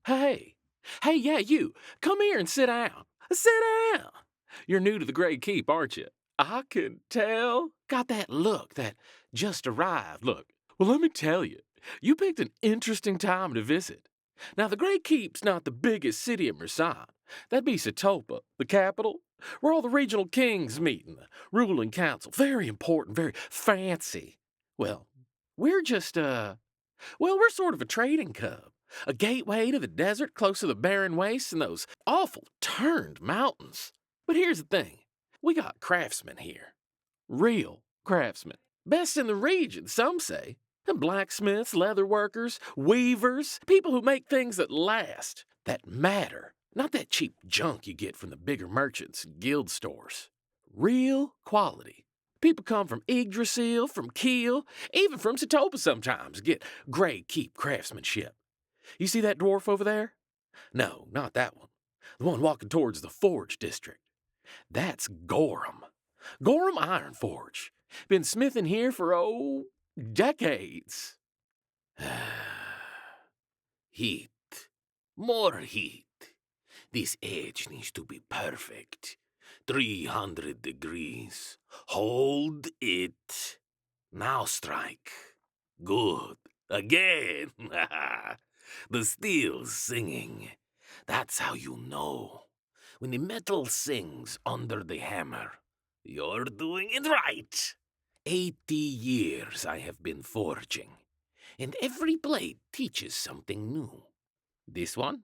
Hey, hey, yeah, you. Come here and sit down. Sit down. You're new to the Great Keep, aren't you? I can tell. Got that look, that just arrived look. Well, let me tell you, you picked an interesting time to visit. Now, the Great Keep's not the biggest city in Mersad. That'd be Satopa, the capital, where all the regional kings meet in the ruling council. Very important, very fancy. Well, we're just, we're sort of a trading cub, a gateway to the desert close to the barren wastes and those awful turned mountains. But here's the thing, we got craftsmen here. Real craftsmen. Best in the region, some say. And blacksmiths, leather workers, weavers, people who make things that last, that matter. Not that cheap junk you get from the bigger merchants and guild stores. Real quality. People come from Yggdrasil, from Kiel, even from Satopa sometimes, get Great Keep craftsmanship. You see that dwarf over there? No, not that one. The one walking towards the Forge district. That's Gorrim. Gorrim Iron Forge. Been smithing here for, decades. Heat. More heat. This edge needs to be perfect. 300 degrees. Hold it. Now strike. Good. Again. The steel's singing. That's how you know. When the metal sings under the hammer, you're doing it right. 80 years I have been forging, and every blade teaches something new. This one?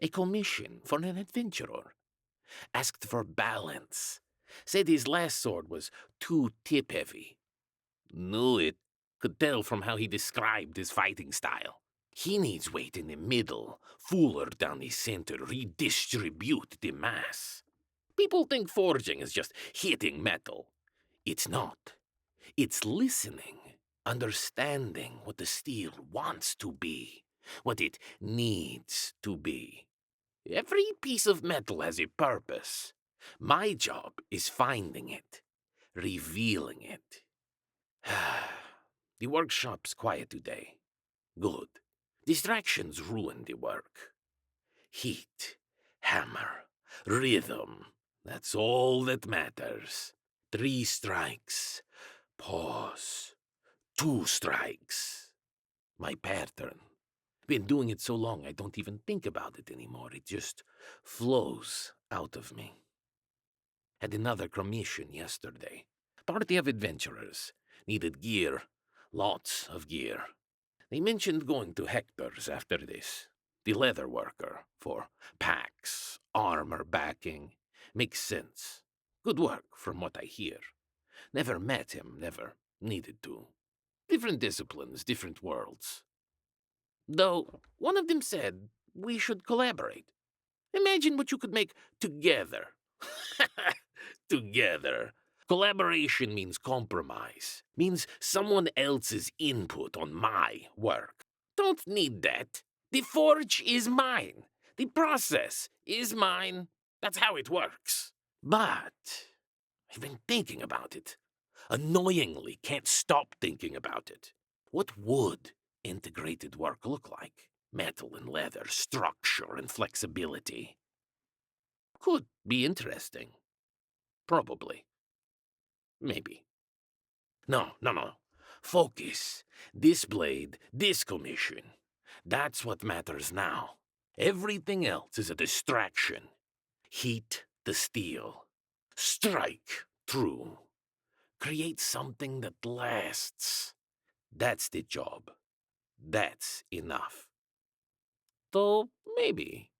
A commission for an adventurer. Asked for balance. Said his last sword was too tip-heavy. Knew it. Could tell from how he described his fighting style. He needs weight in the middle, fuller down the center, redistribute the mass. People think forging is just hitting metal. It's not. It's listening, understanding what the steel wants to be, what it needs to be. Every piece of metal has a purpose. My job is finding it, revealing it. The workshop's quiet today. Good. Distractions ruin the work. Heat, hammer, rhythm. That's all that matters. 3 strikes. Pause. 2 strikes. My pattern. Been doing it so long I don't even think about it anymore. It just flows out of me. Had another commission yesterday. Party of adventurers. Needed gear. Lots of gear. They mentioned going to Hector's after this. The leather worker. For packs, armor backing. Makes sense. Good work from what I hear. Never met him, never needed to. Different disciplines, different worlds. Though one of them said we should collaborate. Imagine what you could make together. Together. Collaboration means compromise, means someone else's input on my work. Don't need that. The forge is mine. The process is mine. That's how it works. But I've been thinking about it. Annoyingly can't stop thinking about it. What would integrated work look like? Metal and leather, structure and flexibility. Could be interesting. Probably. Maybe. No. Focus. This blade, this commission. That's what matters now. Everything else is a distraction. Heat the steel. Strike through. Create something that lasts. That's the job. That's enough. Though, maybe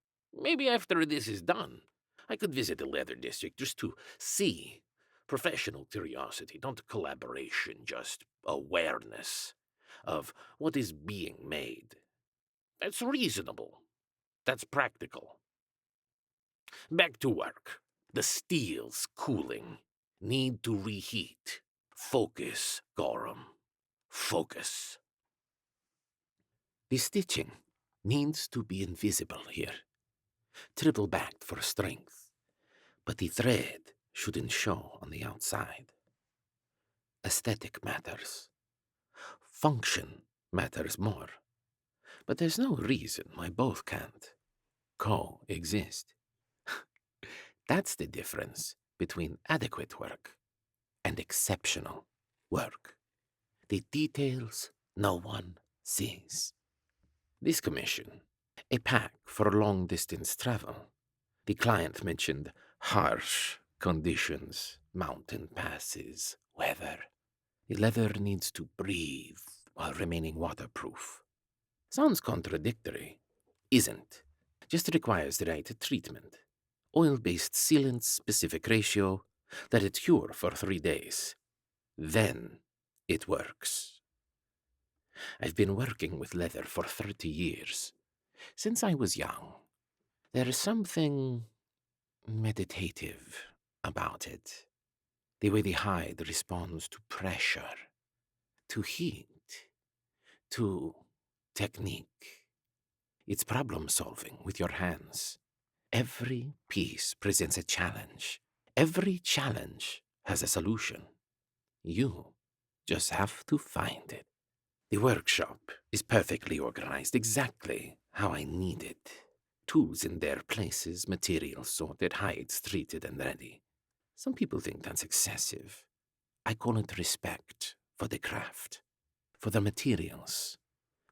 after this is done, I could visit the leather district just to see. Professional curiosity, not collaboration, just awareness of what is being made. That's reasonable. That's practical. Back to work. The steel's cooling. Need to reheat. Focus, Gorrim. Focus. The stitching needs to be invisible here. Triple backed for strength. But the thread shouldn't show on the outside. Aesthetic matters. Function matters more. But there's no reason why both can't coexist. That's the difference between adequate work and exceptional work. The details no one sees. This commission, a pack for long-distance travel. The client mentioned harsh conditions, mountain passes, weather. The leather needs to breathe while remaining waterproof. Sounds contradictory. Isn't. Just requires the right treatment. Oil-based sealant specific ratio. Let it cure for 3 days. Then it works. I've been working with leather for 30 years. Since I was young. There's something meditative about it. The way the hide responds to pressure, to heat, to technique. It's problem solving with your hands. Every piece presents a challenge. Every challenge has a solution. You just have to find it. The workshop is perfectly organized, exactly how I need it. Tools in their places, materials sorted, hides treated and ready. Some people think that's excessive. I call it respect for the craft, for the materials,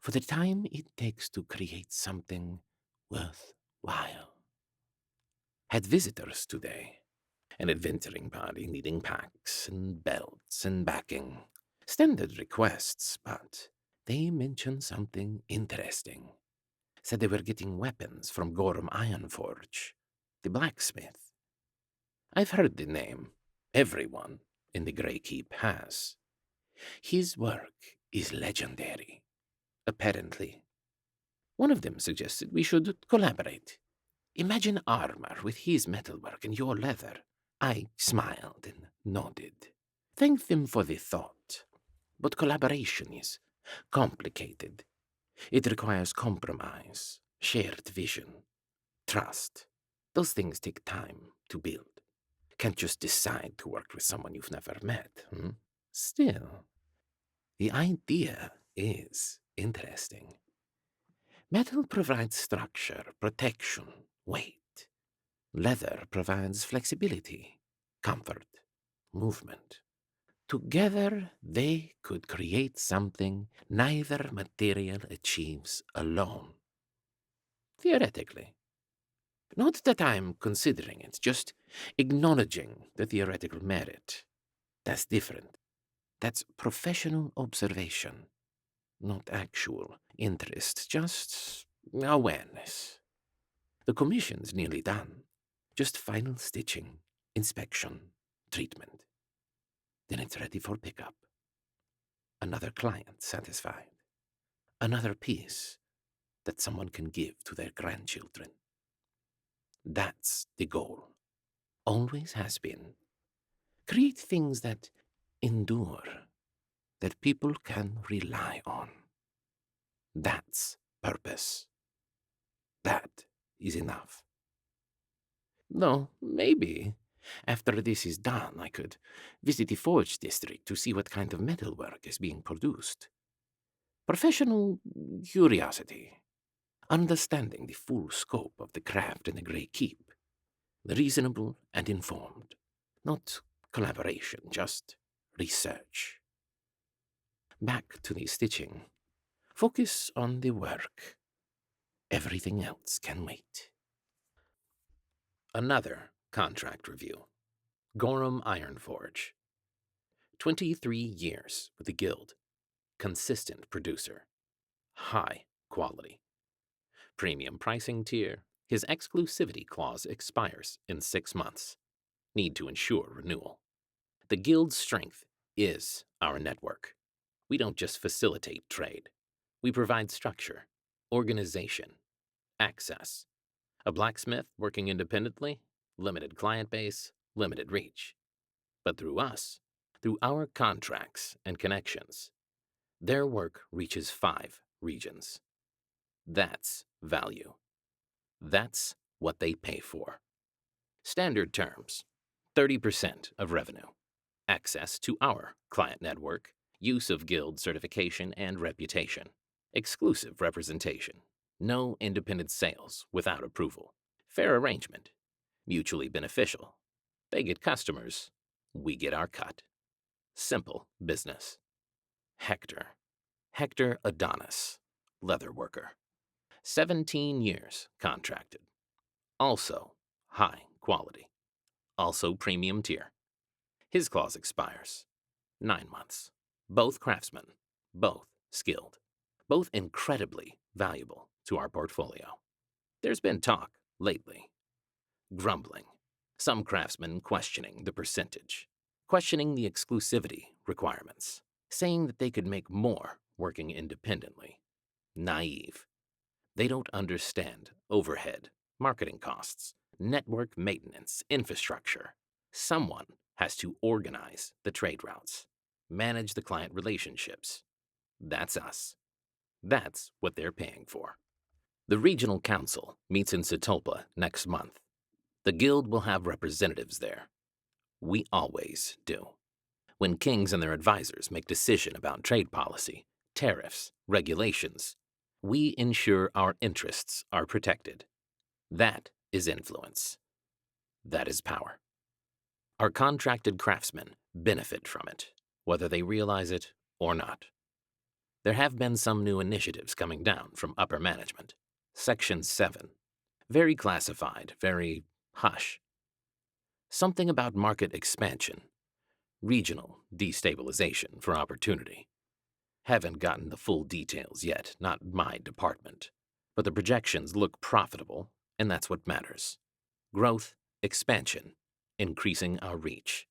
for the time it takes to create something worthwhile. Had visitors today. An adventuring party needing packs and belts and backing. Standard requests, but they mentioned something interesting. Said they were getting weapons from Gorrim Ironforge, the blacksmith. I've heard the name. Everyone in the Grey Keep has. His work is legendary, apparently. One of them suggested we should collaborate. Imagine armor with his metalwork and your leather. I smiled and nodded. Thanked them for the thought. But collaboration is complicated. It requires compromise, shared vision, trust. Those things take time to build. Can't just decide to work with someone you've never met. Still, the idea is interesting. Metal provides structure, protection, weight. Leather provides flexibility, comfort, movement. Together, they could create something neither material achieves alone. Theoretically. Not that I'm considering it, just acknowledging the theoretical merit. That's different. That's professional observation, not actual interest, just awareness. The commission's nearly done. Just final stitching, inspection, treatment. Then it's ready for pickup. Another client satisfied. Another piece that someone can give to their grandchildren. That's the goal. Always has been. Create things that endure, that people can rely on. That's purpose. That is enough. No, maybe after this is done, I could visit the forge district to see what kind of metalwork is being produced. Professional curiosity. Understanding the full scope of the craft in the Grey Keep. Reasonable and informed. Not collaboration, just research. Back to the stitching. Focus on the work. Everything else can wait. Another contract review. Gorrim Ironforge. 23 years with the Guild. Consistent producer. High quality. Premium pricing tier. His exclusivity clause expires in 6 months. Need to ensure renewal. The Guild's strength is our network. We don't just facilitate trade. We provide structure, organization, access. A blacksmith working independently, limited client base, limited reach. But through us, through our contracts and connections, their work reaches 5 regions. That's value. That's what they pay for. Standard terms, 30% of revenue. Access to our client network, use of guild certification and reputation. Exclusive representation. No independent sales without approval. Fair arrangement. Mutually beneficial. They get customers. We get our cut. Simple business. Hector. Hector Adonis. Leather worker. 17 years contracted. Also high quality. Also premium tier. His clause expires. 9 months. Both craftsmen. Both skilled. Both incredibly valuable to our portfolio. There's been talk lately. Grumbling. Some craftsmen questioning the percentage. Questioning the exclusivity requirements. Saying that they could make more working independently. Naive. They don't understand overhead, marketing costs, network maintenance, infrastructure. Someone has to organize the trade routes, manage the client relationships. That's us. That's what they're paying for. The regional council meets in Setulpa next month. The guild will have representatives there. We always do. When kings and their advisors make decisions about trade policy, tariffs, regulations, we ensure our interests are protected. That is influence. That is power. Our contracted craftsmen benefit from it, whether they realize it or not. There have been some new initiatives coming down from upper management. Section 7. Very classified, very hush. Something about market expansion. Regional destabilization for opportunity. Haven't gotten the full details yet, not my department. But the projections look profitable, and that's what matters. Growth, expansion, increasing our reach.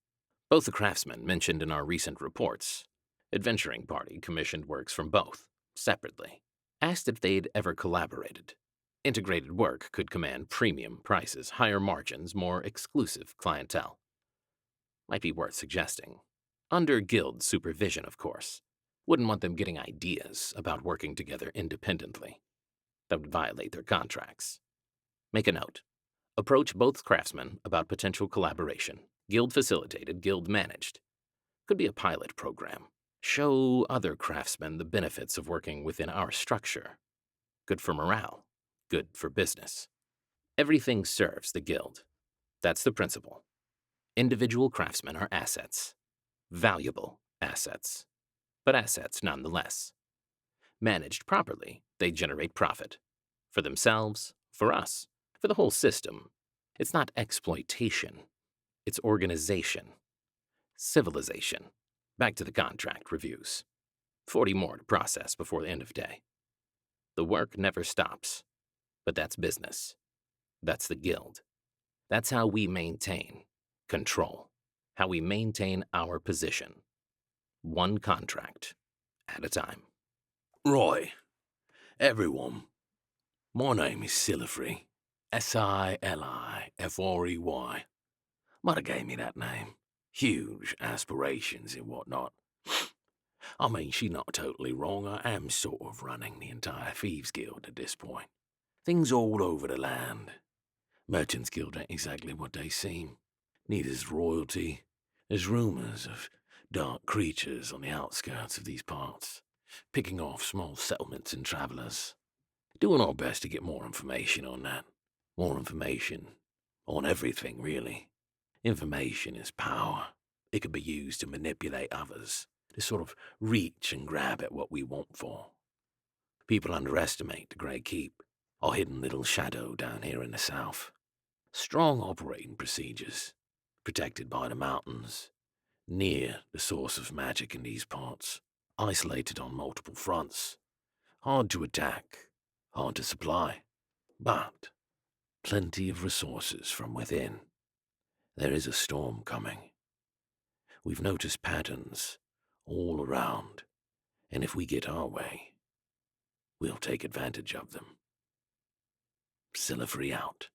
Both the craftsmen mentioned in our recent reports. Adventuring Party commissioned works from both, separately. Asked if they'd ever collaborated. Integrated work could command premium prices, higher margins, more exclusive clientele. Might be worth suggesting. Under guild supervision, of course. Wouldn't want them getting ideas about working together independently. That would violate their contracts. Make a note. Approach both craftsmen about potential collaboration. Guild facilitated, guild managed. Could be a pilot program. Show other craftsmen the benefits of working within our structure. Good for morale. Good for business. Everything serves the guild. That's the principle. Individual craftsmen are assets. Valuable assets. But assets nonetheless. Managed properly, they generate profit. For themselves, for us, for the whole system. It's not exploitation. It's organization. Civilization. Back to the contract reviews. 40 more to process before the end of day. The work never stops. But that's business. That's the guild. That's how we maintain control. How we maintain our position. One contract at a time. Right. Everyone. My name is Silifrey. Silifrey. Mother gave me that name. Huge aspirations and whatnot. I mean, she's not totally wrong. I am sort of running the entire Thieves Guild at this point. Things all over the land. Merchants Guild ain't exactly what they seem. Neither is royalty. There's rumors of dark creatures on the outskirts of these parts, picking off small settlements and travelers. Doing our best to get more information on that. More information on everything, really. Information is power. It can be used to manipulate others, to sort of reach and grab at what we want for. People underestimate the Grey Keep, our hidden little shadow down here in the south. Strong operating procedures, protected by the mountains, near the source of magic in these parts, isolated on multiple fronts, hard to attack, hard to supply, but plenty of resources from within. There is a storm coming. We've noticed patterns all around, and if we get our way, we'll take advantage of them. Silifrey out.